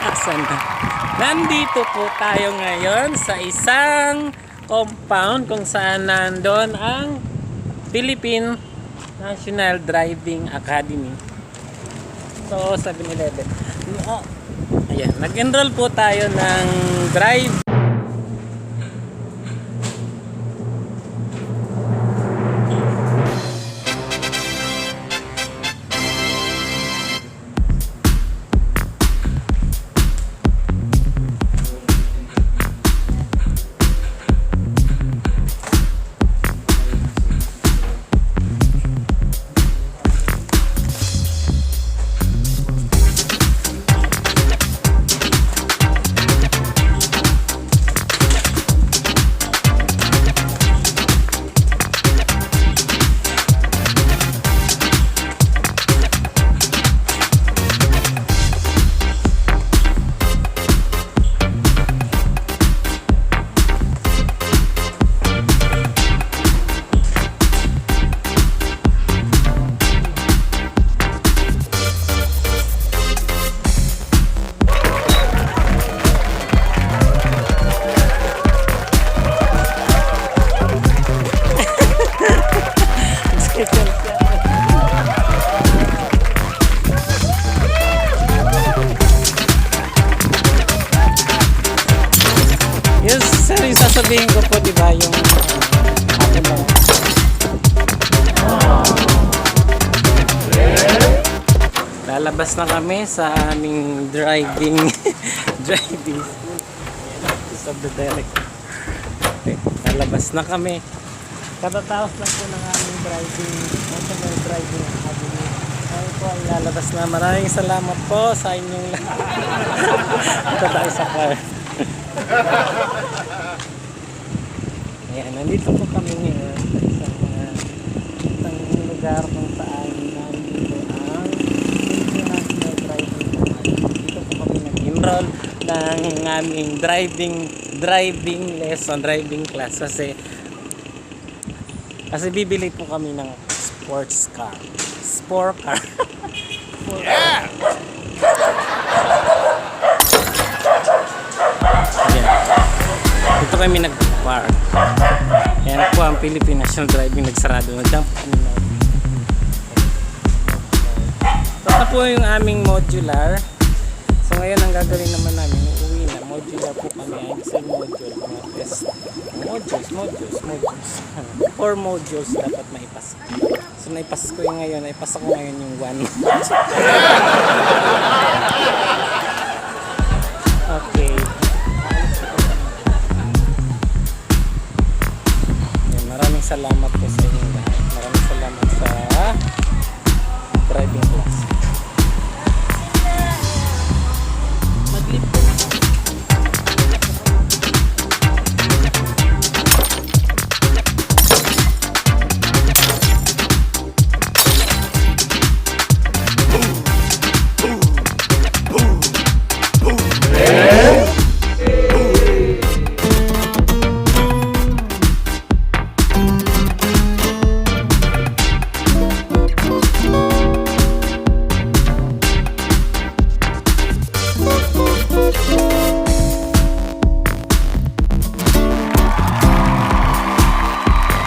Asan na? Nandito po tayo ngayon sa isang compound kung saan nandun ang Philippine National Driving Academy. So, 7-Eleven. Oh, ayan, nag-enroll po tayo ng drive. Yes, sir, yung sasabihin ko po, diba, yung akin lang. Lalabas na kami sa aming driving driving of the direct. Okay, lalabas na kami. Katatapos lang po ng aming driving academy. Ayun po, lalabas na. Maraming salamat po sa inyong lahat. Ito tayo sa car. Ayan, nandito po kami ngayon sa isang lugar kung saan nandito ang International Driving Academy. Dito po kami nag-enroll ng aming driving lesson, driving class kasi bibili po kami ng sport car. Yeah! Dito kami nag-park. Yan po ang Philippine National Driving nagsarado. Nag-dump kami na. Ito po yung aming modular. So ngayon ang gagawin naman namin, uuwi na. Modular po kami. Ay sa module. Mga test. Modules. 4 modules dapat maipas. So naipas ko yung ngayon. Naipas ko ngayon yung 1. Okay. Maraming salamat po sa inyo.